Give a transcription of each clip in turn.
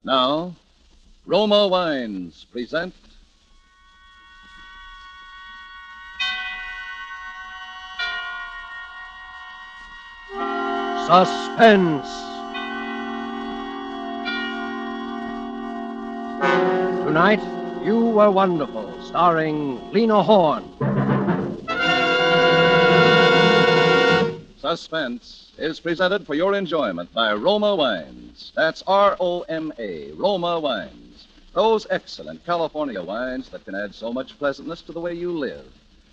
Now, Roma Wines present Suspense. Tonight, You Were Wonderful, starring Lena Horne. Suspense is presented for your enjoyment by Roma Wines. That's R-O-M-A, Roma Wines. Those excellent California wines that can add so much pleasantness to the way you live,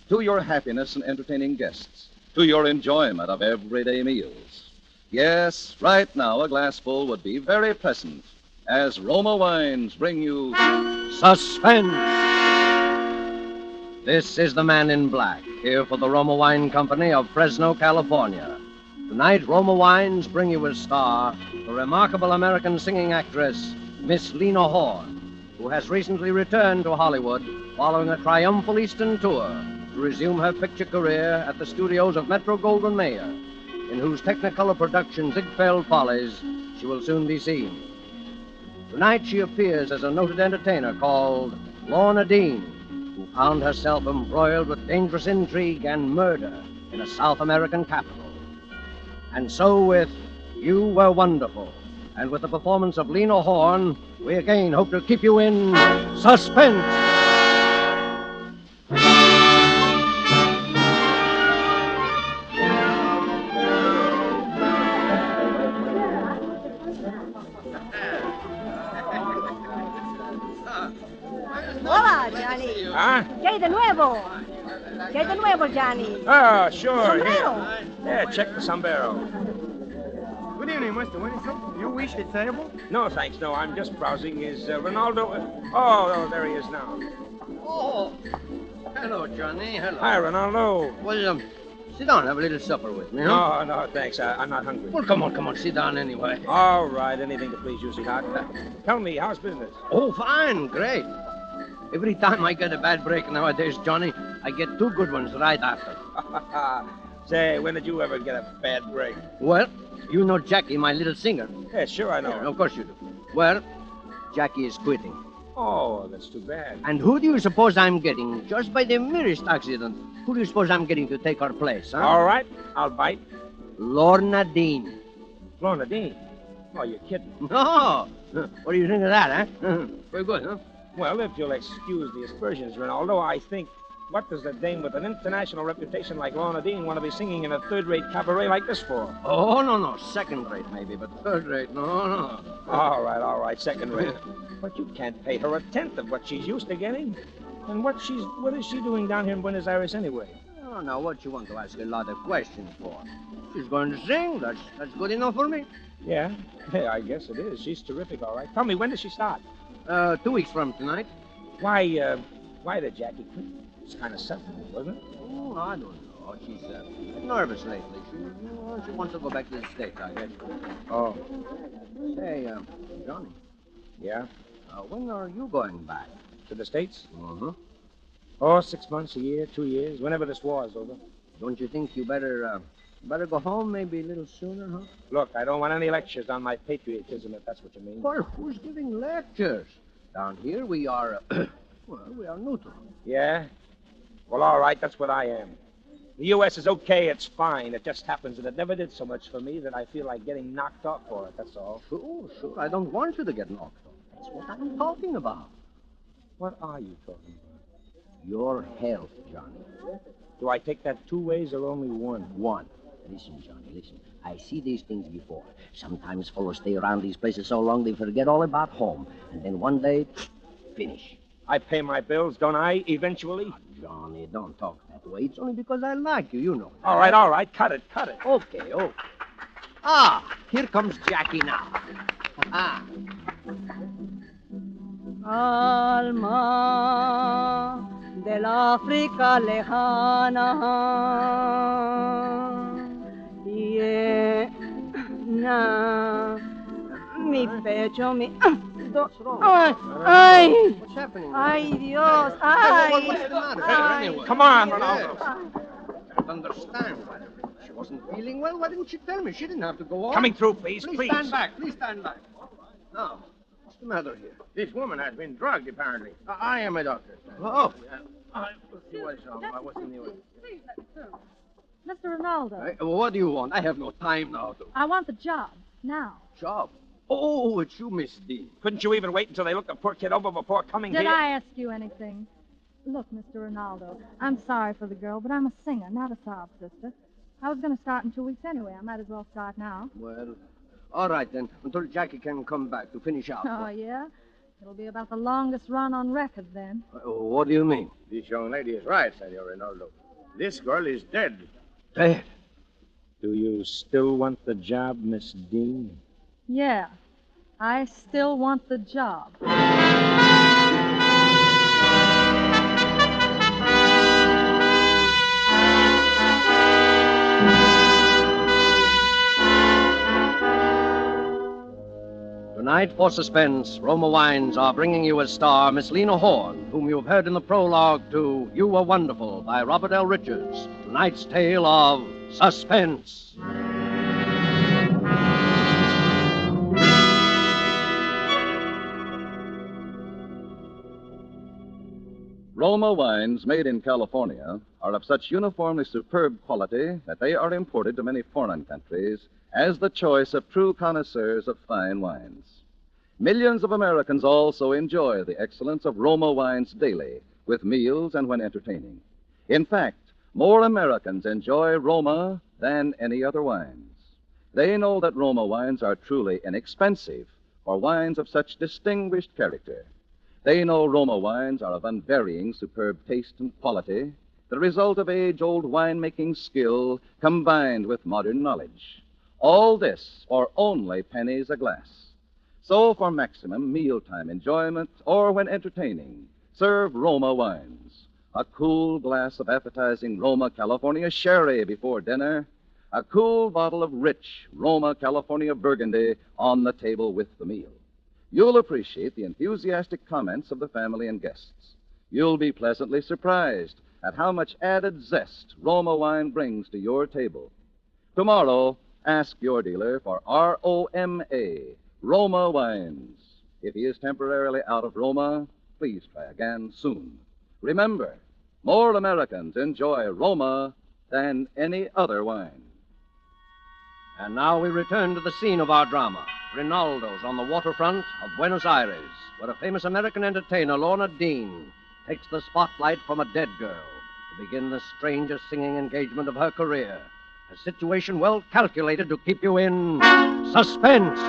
to your happiness in entertaining guests, to your enjoyment of everyday meals. Yes, right now a glassful would be very pleasant as Roma Wines bring you Suspense. This is the Man in Black, here for the Roma Wine Company of Fresno, California. Tonight, Roma Wines bring you as star the remarkable American singing actress, Miss Lena Horne, who has recently returned to Hollywood following a triumphal Eastern tour to resume her picture career at the studios of Metro-Goldwyn-Mayer, in whose Technicolor production Ziegfeld Follies she will soon be seen. Tonight she appears as a noted entertainer called Lorna Dean, who found herself embroiled with dangerous intrigue and murder in a South American capital. And so with You Were Wonderful, and with the performance of Lena Horne, we again hope to keep you in suspense. Hola, Johnny. Huh? ¿Qué hay de nuevo? ¿Qué hay de nuevo, Johnny? Oh, sure. Sombrero. Yeah, check the sombrero. Good evening, Mr. Winnie. You wish the table? No, thanks. No, I'm just browsing. Is Ronaldo... Oh, there he is now. Oh, hello, Johnny. Hello. Hi, Ronaldo. Well, sit down, have a little supper with me, huh? No, thanks. I'm not hungry. Well, come on, sit down anyway. All right, anything to please you, sweetheart. Tell me, how's business? Oh, fine, great. Every time I get a bad break nowadays, Johnny, I get two good ones right after. Say, when did you ever get a bad break? Well, you know Jackie, my little singer. Yeah, sure, I know. Yeah, of course you do. Well, Jackie is quitting. Oh, that's too bad. And who do you suppose I'm getting? Just by the merest accident, who do you suppose I'm getting to take her place, huh? All right, I'll bite. Lorna Dean. Lorna Dean. Oh, you're kidding. No. What do you think of that, huh? Very good, huh? Well, if you'll excuse the aspersions, Ronaldo, I think, what does a dame with an international reputation like Lorna Dean want to be singing in a third-rate cabaret like this for? Oh, no. Second rate, maybe, but third rate, no. All right, second rate. But you can't pay her a tenth of what she's used to getting. And what is she doing down here in Buenos Aires anyway? Oh, now, what you want to ask a lot of questions for? She's going to sing. That's good enough for me. Yeah, I guess it is. She's terrific, all right. Tell me, when does she start? 2 weeks from tonight. Why did Jackie quit? It's kind of sudden, wasn't it? Oh, I don't know. She's nervous lately. She wants to go back to the States, I guess. Oh. Say, Johnny. Yeah? When are you going back? To the States? Uh-huh. Oh, 6 months, a year, 2 years, whenever this war is over. Don't you think you better go home maybe a little sooner, huh? Look, I don't want any lectures on my patriotism, if that's what you mean. Well, who's giving lectures? Down here we are, we are neutral. Yeah? Well, all right, that's what I am. The U.S. is okay, it's fine. It just happens that it never did so much for me that I feel like getting knocked off for it, that's all. Sure. I don't want you to get knocked off. That's what I'm talking about. What are you talking about? Your health, Johnny. Do I take that 2 ways or only one? One. Listen, Johnny, listen. I see these things before. Sometimes fellows stay around these places so long they forget all about home. And then one day, finish. I pay my bills, don't I, eventually? Oh, Johnny, don't talk that way. It's only because I like you, you know. All right. Cut it. Okay. Ah, here comes Jackie now. Ah. Alma del África lejana, llena mi pecho, mi... Ay, What's happening? ay, Dios, ay. What's the matter? Ay. Anyway. Come on, Ronaldo. I don't understand. She wasn't feeling well. Why didn't she tell me? She didn't have to go on. Coming through, please. Please stand back. Now, the matter here? This woman has been drugged, apparently. I am a doctor. Oh. Let's see what's wrong. What's the news? Please let me through. Mr. Ronaldo, What do you want? I have no time now to... I want the job. Now. Job? Oh, it's you, Miss Dean. Couldn't you even wait until they looked the poor kid over before coming Did here? I ask you anything? Look, Mr. Ronaldo, I'm sorry for the girl, but I'm a singer, not a sob sister. I was going to start in 2 weeks anyway. I might as well start now. Well, all right then, until Jackie can come back to finish up. Oh, yeah? It'll be about the longest run on record then. What do you mean? This young lady is right, Senor Rinaldo. This girl is dead. Dead? Do you still want the job, Miss Dean? Yeah, I still want the job. Tonight, for Suspense, Roma Wines are bringing you as star Miss Lena Horne, whom you've heard in the prologue to You Were Wonderful by Robert L. Richards. Tonight's tale of Suspense. Roma wines made in California are of such uniformly superb quality that they are imported to many foreign countries as the choice of true connoisseurs of fine wines. Millions of Americans also enjoy the excellence of Roma wines daily, with meals and when entertaining. In fact, more Americans enjoy Roma than any other wines. They know that Roma wines are truly inexpensive for wines of such distinguished character. They know Roma wines are of unvarying superb taste and quality, the result of age-old winemaking skill combined with modern knowledge. All this for only pennies a glass. So, for maximum mealtime enjoyment or when entertaining, serve Roma wines. A cool glass of appetizing Roma California sherry before dinner, a cool bottle of rich Roma California Burgundy on the table with the meal. You'll appreciate the enthusiastic comments of the family and guests. You'll be pleasantly surprised at how much added zest Roma wine brings to your table. Tomorrow, ask your dealer for R-O-M-A, Roma wines. If he is temporarily out of Roma, please try again soon. Remember, more Americans enjoy Roma than any other wine. And now we return to the scene of our drama, Rinaldo's on the waterfront of Buenos Aires, where a famous American entertainer, Lorna Dean, takes the spotlight from a dead girl to begin the strangest singing engagement of her career. A situation well calculated to keep you in suspense.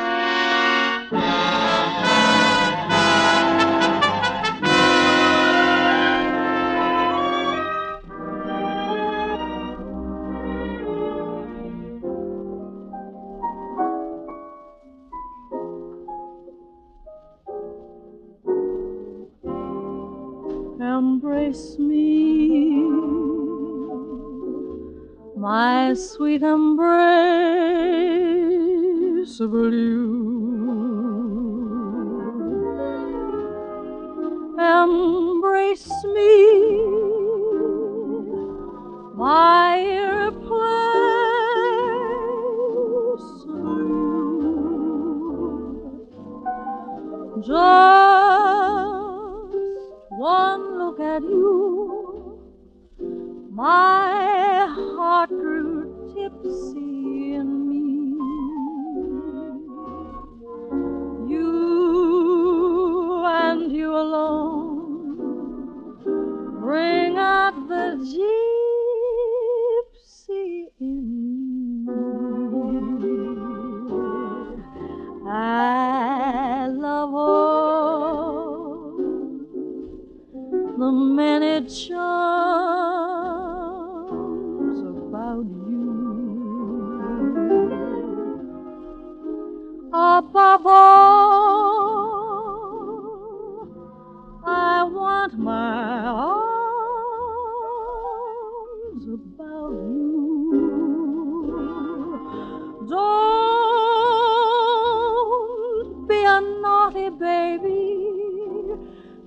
Embrace me, my sweet embrace of you. Embrace me, my irreplaceable you. Just one look at you, my heart grew tipsy in me. You and you alone bring out the gypsy in me. I love all the many charms about you. Above all, I want my arms about you. Don't be a naughty baby.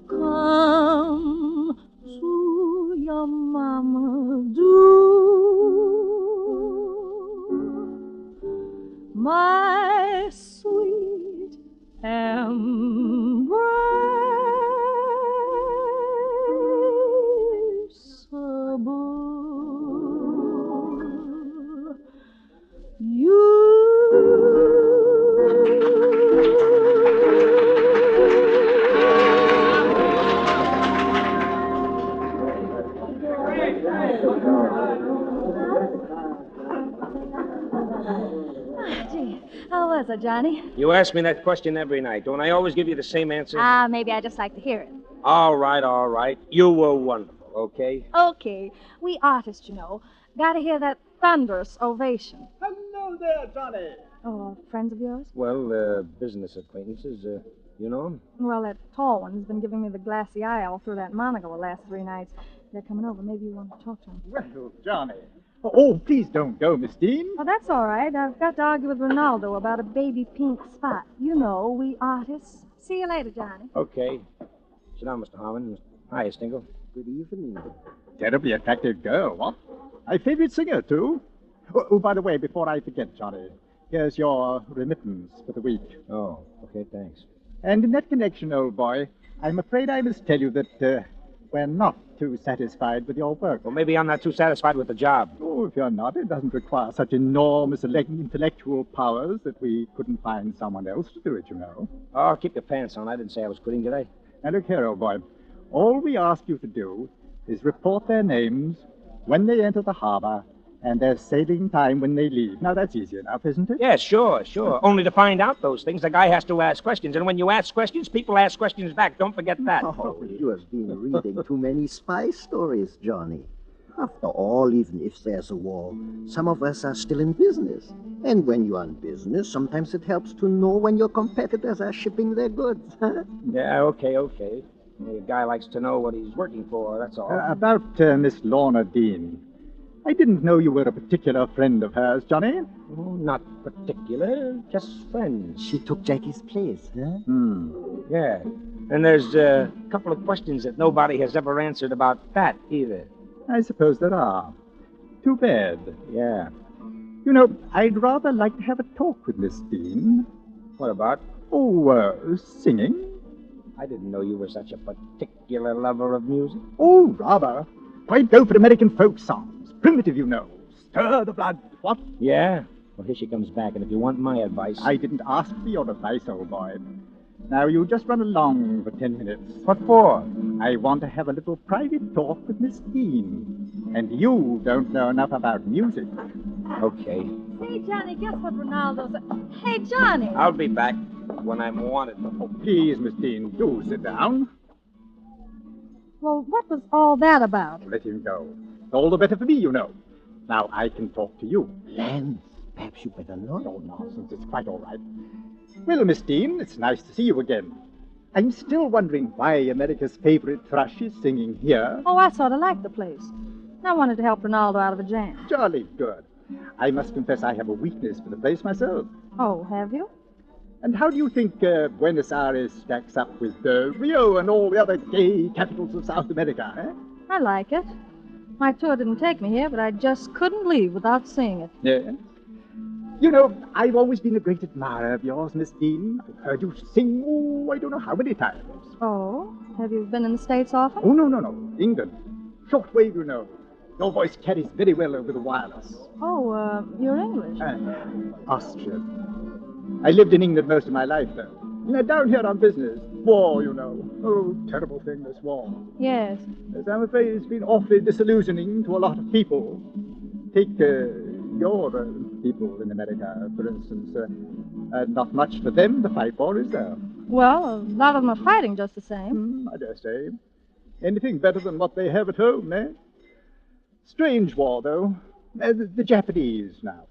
Come to your mama, do. My sweet embrace Johnny? You ask me that question every night. Don't I always give you the same answer? Maybe I just like to hear it. All right, all right. You were wonderful, okay? Okay. We artists, you know, gotta hear that thunderous ovation. Hello there, Johnny. Oh, friends of yours? Well, business acquaintances, you know 'em? Well, that tall one's been giving me the glassy eye all through that monocle the last 3 nights. They're coming over. Maybe you want to talk to them. Well, Johnny. Oh, please don't go, Miss Dean. Oh, that's all right. I've got to argue with Ronaldo about a baby pink spot. You know, we artists. See you later, Johnny. Okay. Sit down, Mr. Harmon. Hi, Stingle. Good evening. Terribly attractive girl, what? My favorite singer, too. Oh, by the way, before I forget, Johnny, here's your remittance for the week. Oh, okay, thanks. And in that connection, old boy, I'm afraid I must tell you that we're not too satisfied with your work. Well, maybe I'm not too satisfied with the job. Oh, if you're not, it doesn't require such enormous intellectual powers that we couldn't find someone else to do it, you know. Oh, keep your pants on. I didn't say I was quitting, did I? Now, look here, old boy. All we ask you to do is report their names when they enter the harbor and their sailing time when they leave. Now, that's easy enough, isn't it? Yeah, sure. Only to find out those things, the guy has to ask questions. And when you ask questions, people ask questions back. Don't forget that. Oh, you have been reading too many spy stories, Johnny. After all, even if there's a war, some of us are still in business. And when you're in business, sometimes it helps to know when your competitors are shipping their goods. Yeah, okay. A guy likes to know what he's working for, that's all. About Miss Lorna Dean. I didn't know you were a particular friend of hers, Johnny. Oh, not particular, just friends. She took Jackie's place, huh? Yeah. And there's a couple of questions that nobody has ever answered about that either. I suppose there are. Too bad. Yeah. You know, I'd rather like to have a talk with Miss Dean. What about? Oh, singing? I didn't know you were such a particular lover of music. Oh, rather. I'd go for American folk songs. Primitive, you know. Stir the blood. What? Yeah? Well, here she comes back, and if you want my advice... I didn't ask for your advice, old boy. Now, you just run along for 10 minutes. What for? I want to have a little private talk with Miss Dean. And you don't know enough about music. Okay. Hey, Johnny, guess what Ronaldo said? Hey, Johnny! I'll be back when I'm wanted. Oh, please, Miss Dean, do sit down. Well, what was all that about? Let him go. All the better for me, you know. Now I can talk to you. Lance, perhaps you better not. No nonsense. It's quite all right. Well, Miss Dean, it's nice to see you again. I'm still wondering why America's favorite thrush is singing here. Oh, I sort of like the place. I wanted to help Ronaldo out of a jam. Jolly good. I must confess I have a weakness for the place myself. Oh, have you? And how do you think Buenos Aires stacks up with Rio and all the other gay capitals of South America, eh? I like it. My tour didn't take me here, but I just couldn't leave without seeing it. Yeah. You know, I've always been a great admirer of yours, Miss Dean. I've heard you sing, I don't know how many times. Oh? Have you been in the States often? Oh, no. England. Shortwave, you know. Your voice carries very well over the wireless. Oh, you're English. Austrian. I lived in England most of my life, though. You know, down here on business. War, you know. Oh, terrible thing, this war. Yes. As I'm afraid it's been awfully disillusioning to a lot of people. Take your people in America, for instance. Not much for them to fight for, is there? Well, a lot of them are fighting just the same. I dare say. Anything better than what they have at home, eh? Strange war, though. The Japanese, now.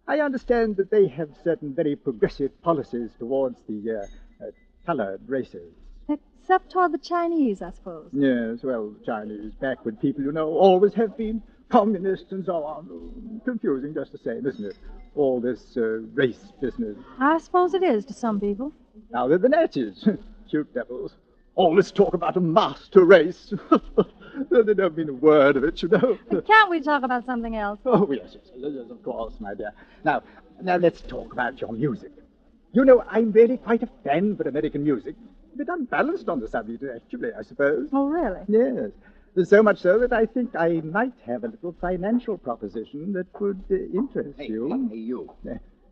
I understand that they have certain very progressive policies towards the colored races. Except toward the Chinese, I suppose. Yes, well, Chinese, backward people, you know, always have been communists and so on. Confusing just the same, isn't it? All this race business. I suppose it is to some people. Now, they're the Nazis. Cute devils. All this talk about a master race. They don't mean a word of it, you know. Can't we talk about something else? Oh, yes, of course, my dear. Now, let's talk about your music. You know, I'm really quite a fan for American music. A bit unbalanced on the subject, actually, I suppose. Oh, really? Yes. There's so much so that I think I might have a little financial proposition that would interest you. Hey, you.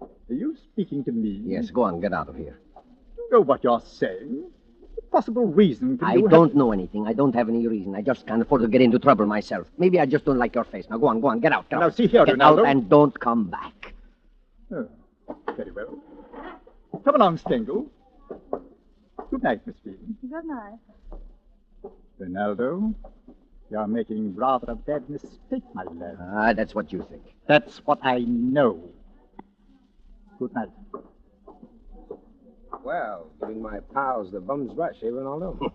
Are you speaking to me? Yes, go on, get out of here. You know what you're saying. What possible reason can I you don't know anything. I don't have any reason. I just can't afford to get into trouble myself. Maybe I just don't like your face. Now, go on, get out. Now, see here, get Ronaldo. out and don't come back. Oh, very well. Come along, Stengel. Good night, Miss Stevens. Good night. Ronaldo, you're making rather a bad mistake, my lad. Ah, that's what you think. That's what I know. Good night. Well, giving my pals the bum's rush, eh, Ronaldo?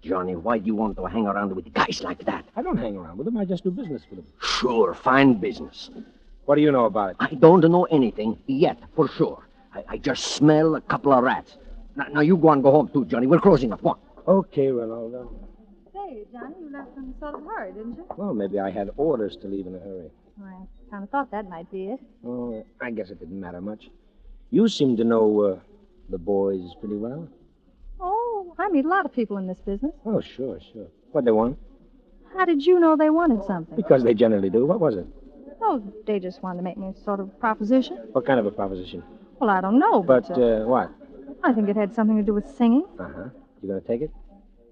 Johnny, why do you want to hang around with guys like that? I don't hang around with them. I just do business with them. Sure, fine business. What do you know about it? I don't know anything yet, for sure. I just smell a couple of rats. Now you go home, too, Johnny. We're closing up. One. Okay, Ronaldo. Say, Johnny, you left in sort of a hurry, didn't you? Well, maybe I had orders to leave in a hurry. I kind of thought that might be it. Oh, I guess it didn't matter much. You seem to know the boys pretty well. Oh, I meet a lot of people in this business. Oh, sure. What they want? How did you know they wanted something? Because they generally do. What was it? Oh, they just wanted to make me a sort of proposition. What kind of a proposition? Well, I don't know, But, but what? I think it had something to do with singing, Uh-huh. You gonna take it?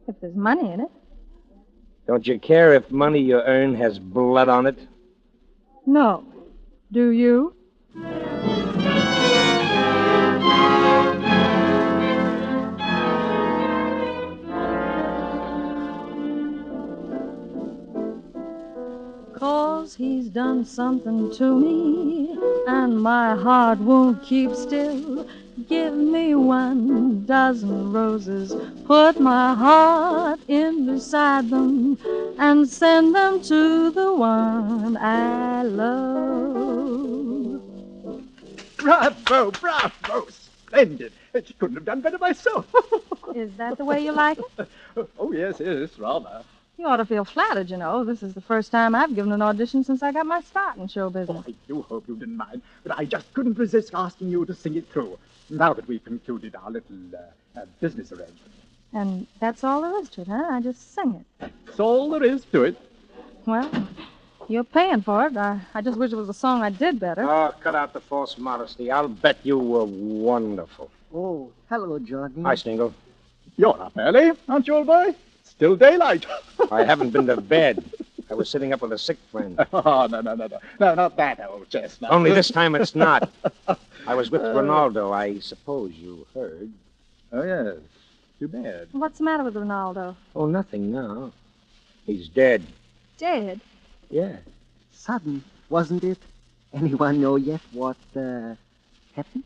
if there's money in it. Don't you care if money you earn has blood on it? No. Do you? Cause he's done something to me, and my heart won't keep still. Give me 1,000 roses, put my heart in beside them, and send them to the one I love. Bravo, bravo. Splendid. She couldn't have done better myself. Is that the way you like it? Oh, yes, rather. You ought to feel flattered, you know. This is the first time I've given an audition since I got my start in show business. I do hope you didn't mind, but I just couldn't resist asking you to sing it through, now that we've concluded our little business arrangement. And that's all there is to it, huh? I just sing it. That's all there is to it. Well, you're paying for it. I just wish it was a song I did better. Oh, cut out the false modesty. I'll bet you were wonderful. Oh, hello, Johnny. Hi, Stingle. You're up early, aren't you, old boy? Still daylight. I haven't been to bed. I was sitting up with a sick friend. Oh, no. No, not that old chestnut. Only this time it's not. I was with Ronaldo. I suppose you heard. Oh, yes. Too bad. What's the matter with Ronaldo? Oh, nothing now. He's dead. Dead? Yeah. Sudden, wasn't it? Anyone know yet what happened?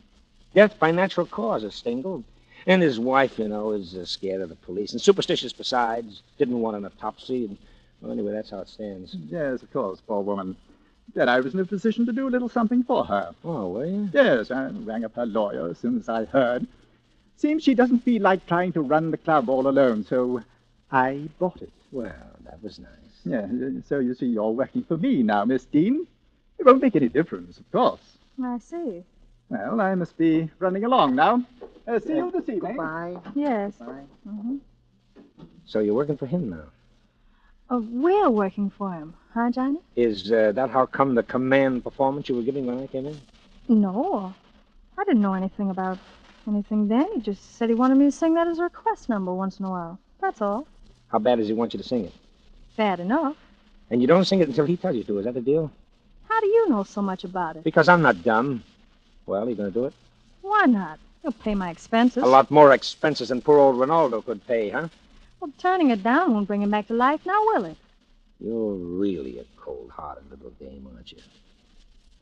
Death by natural causes, Stingle. And his wife, you know, is scared of the police. And superstitious besides. Didn't want an autopsy. And, well, anyway, that's how it stands. Yes, of course, poor woman. Then I was in a position to do a little something for her. Oh, were you? Yes, I rang up her lawyer as soon as I heard. Seems she doesn't feel like trying to run the club all alone, so I bought it. Well, that was nice. Yeah, so you see, you're working for me now, Miss Dean. It won't make any difference, of course. I see. Well, I must be running along now. See you this evening. Bye. Yes. Bye. Mm-hmm. So you're working for him now? We're working for him, huh, Johnny? Is that how come the command performance you were giving when I came in? No. I didn't know anything about anything then. He just said he wanted me to sing that as a request number once in a while. That's all. How bad does he want you to sing it? Bad enough. And you don't sing it until he tells you to. Is that the deal? How do you know so much about it? Because I'm not dumb. Well, you gonna do it? Why not? You'll pay my expenses. A lot more expenses than poor old Ronaldo could pay, huh? Well, turning it down won't bring him back to life, now will it? You're really a cold-hearted little dame, aren't you?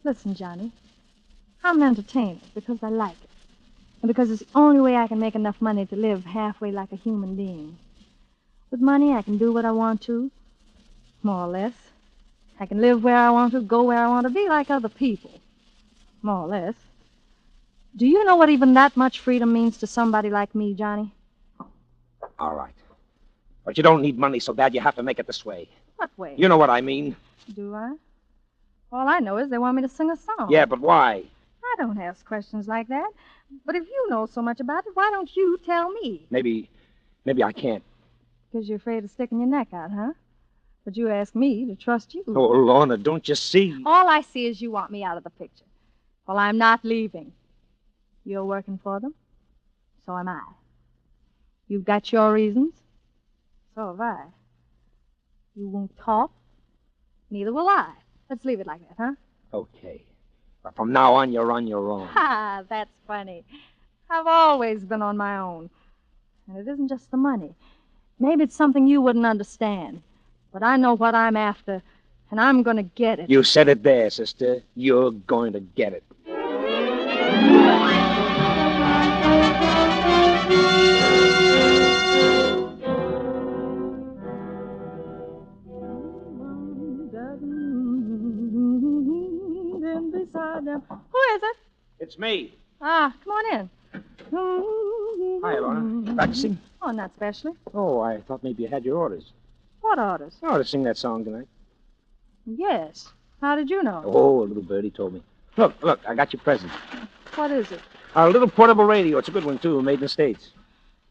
Listen, Johnny. I'm an entertainer because I like it. And because it's the only way I can make enough money to live halfway like a human being. With money, I can do what I want to, more or less. I can live where I want to, go where I want to, be like other people, more or less. Do you know what even that much freedom means to somebody like me, Johnny? All right. But you don't need money so bad you have to make it this way. What way? You know what I mean. Do I? All I know is they want me to sing a song. Yeah, but why? I don't ask questions like that. But if you know so much about it, why don't you tell me? Maybe I can't. Because you're afraid of sticking your neck out, huh? But you ask me to trust you. Oh, Lorna, don't you see? All I see is you want me out of the picture. Well, I'm not leaving. You're working for them. So am I. You've got your reasons. So have I. You won't talk. Neither will I. Let's leave it like that, huh? Okay. But from now on, you're on your own. Ha, that's funny. I've always been on my own. And it isn't just the money. Maybe it's something you wouldn't understand. But I know what I'm after, and I'm going to get it. You said it there, sister. You're going to get it. Beside them. Who is it? It's me. Ah, come on in. Hi, Lorna. Practicing? Oh, not specially. Oh, I thought maybe you had your orders. What orders? Oh, to sing that song tonight. Yes. How did you know? Oh, a little birdie told me. Look, I got your present. What is it? A little portable radio. It's a good one, too, made in the States.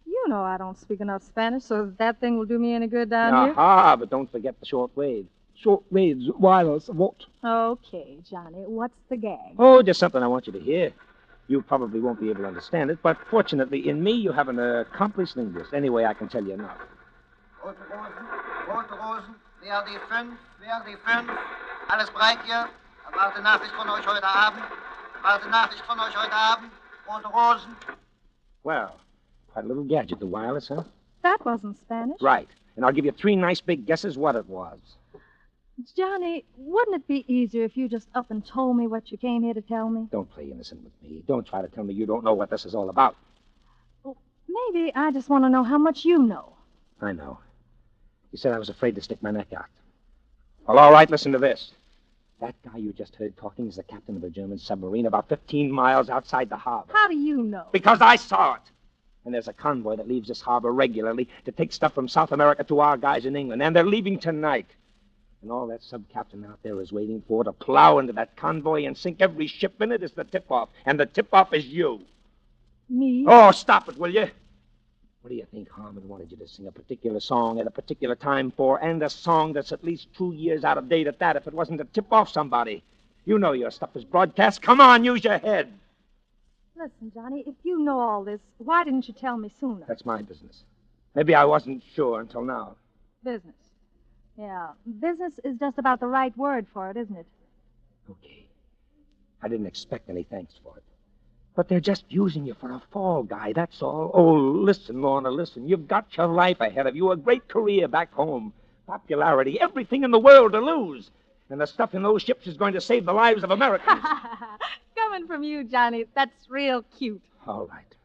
You know I don't speak enough Spanish, so that thing will do me any good down here. Aha, but don't forget the short wave. Short waves, wireless, what? Okay, Johnny, what's the gag? Oh, just something I want you to hear. You probably won't be able to understand it, but fortunately, in me, you have an accomplished linguist. Anyway, I can tell you enough. Rote Rosen, wer die 5, alles bereit hier? Erwarte Nachricht von euch heute Abend. Rote Rosen. Well, quite a little gadget, the wireless, huh? That wasn't Spanish. Right. And I'll give you 3 nice big guesses what it was. Johnny, wouldn't it be easier if you just up and told me what you came here to tell me? Don't play innocent with me. Don't try to tell me you don't know what this is all about. Well, maybe I just want to know how much you know. I know. You said I was afraid to stick my neck out. Well, all right, listen to this. That guy you just heard talking is the captain of a German submarine about 15 miles outside the harbor. How do you know? Because I saw it. And there's a convoy that leaves this harbor regularly to take stuff from South America to our guys in England. And they're leaving tonight. And all that sub-captain out there is waiting for to plow into that convoy and sink every ship in it is the tip-off. And the tip-off is you. Me? Oh, stop it, will you? What do you think Harmon wanted you to sing a particular song at a particular time for, and a song that's at least 2 years out of date at that, if it wasn't to tip off somebody? You know your stuff is broadcast. Come on, use your head. Listen, Johnny, if you know all this, why didn't you tell me sooner? That's my business. Maybe I wasn't sure until now. Business. Yeah, business is just about the right word for it, isn't it? Okay. I didn't expect any thanks for it. But they're just using you for a fall guy, that's all. Oh, listen, Lorna, listen. You've got your life ahead of you, a great career back home, popularity, everything in the world to lose. And the stuff in those ships is going to save the lives of Americans. Coming from you, Johnny, that's real cute. All right.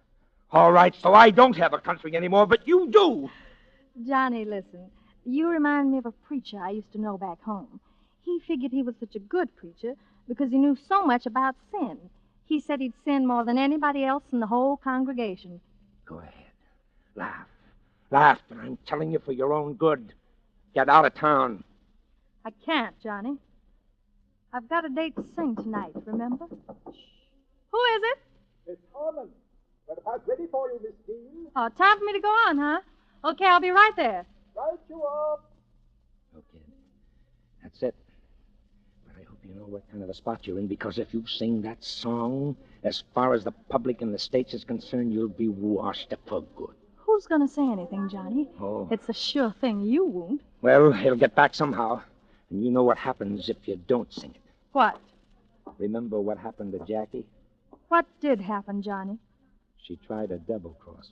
All right, so I don't have a country anymore, but you do. Johnny, listen. You remind me of a preacher I used to know back home. He figured he was such a good preacher because he knew so much about sin. He said he'd sin more than anybody else in the whole congregation. Go ahead. Laugh. Laugh, but I'm telling you for your own good. Get out of town. I can't, Johnny. I've got a date to sing tonight, remember? Shh. Who is it? Miss Harmon, we're about ready for you, Miss Dean. Oh, time for me to go on, huh? Okay, I'll be right there. Right you are. Okay. That's it. But I hope you know what kind of a spot you're in, because if you sing that song, as far as the public in the States is concerned, you'll be washed up for good. Who's going to say anything, Johnny? Oh. It's a sure thing you won't. Well, it'll get back somehow. And you know what happens if you don't sing it. What? Remember what happened to Jackie? What did happen, Johnny? She tried a double-cross.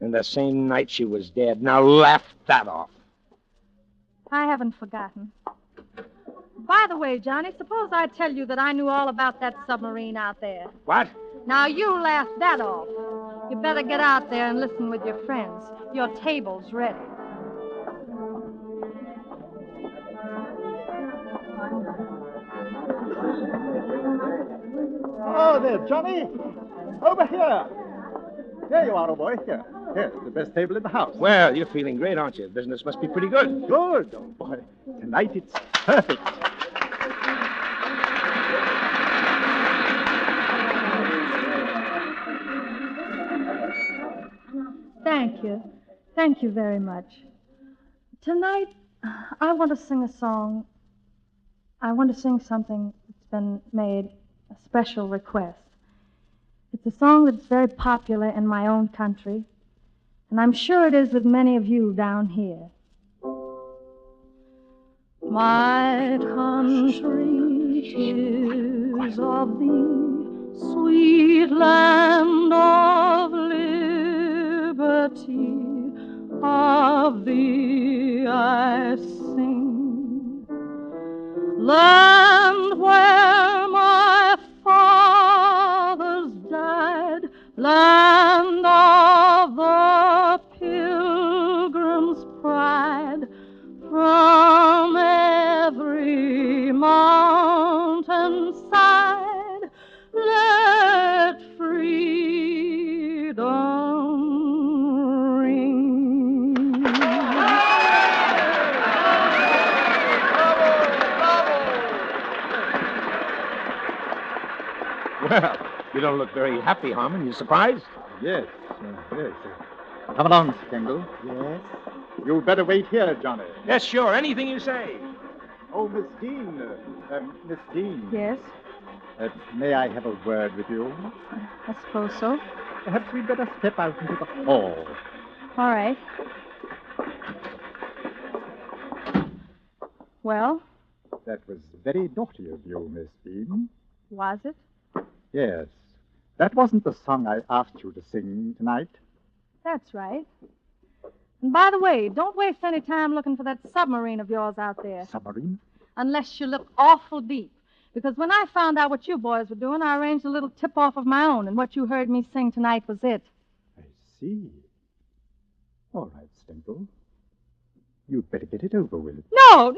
And the same night she was dead. Now laugh that off. I haven't forgotten. By the way, Johnny, suppose I tell you that I knew all about that submarine out there. What? Now you laugh that off. You better get out there and listen with your friends. Your table's ready. Oh, there, Johnny. Over here. There you are, old boy. Here. Here's the best table in the house. Well, you're feeling great, aren't you? Business must be pretty good. Good, old boy. Tonight it's perfect. Thank you. Thank you very much. Tonight, I want to sing a song. I want to sing something that's been made a special request. It's a song that's very popular in my own country, and I'm sure it is with many of you down here. My country is of thee, sweet land of liberty, of thee I sing. Land where my fathers died, land of the pilgrim's pride, from every mountain side, let freedom ring. Well, you don't look very happy, Harmon. You surprised? Yes, yes. Come along, Stengel. Yes? You'd better wait here, Johnny. Yes, sure. Anything you say. Oh, Miss Dean. Miss Dean. Yes, May I have a word with you? I suppose so. Perhaps we'd better step out into the hall. All right. Well, That was very naughty of you, Miss Dean. was it? Yes. That wasn't the song I asked you to sing tonight. That's right. And by the way, don't waste any time looking for that submarine of yours out there. Submarine? Unless you look awful deep. Because when I found out what you boys were doing, I arranged a little tip-off of my own, and what you heard me sing tonight was it. I see. All right, Stengel. You'd better get it over with. No!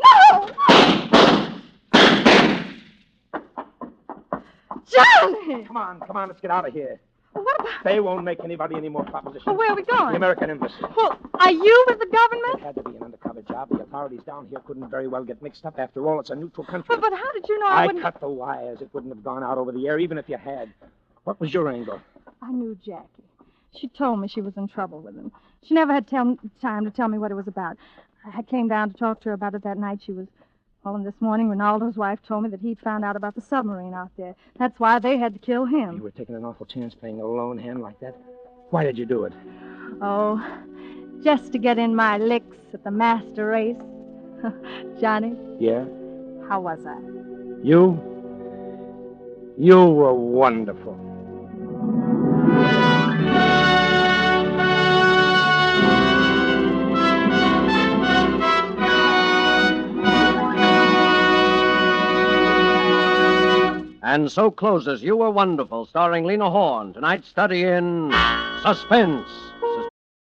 Johnny! Come on, let's get out of here. What about... They won't make anybody any more propositions. Well, where are we going? The American Embassy. Well, are you with the government? It had to be an undercover job. The authorities down here couldn't very well get mixed up. After all, it's a neutral country. But how did you know I wouldn't... cut the wires. It wouldn't have gone out over the air, even if you had. What was your angle? I knew Jackie. She told me she was in trouble with him. She never had time to tell me what it was about. I came down to talk to her about it that night. She was... Well, and this morning, Ronaldo's wife told me that he'd found out about the submarine out there. That's why they had to kill him. You were taking an awful chance playing a lone hand like that. Why did you do it? Oh, just to get in my licks at the master race. Johnny, Yeah? how was I? You were wonderful. And so closes You Were Wonderful, starring Lena Horne. Tonight's study in Suspense.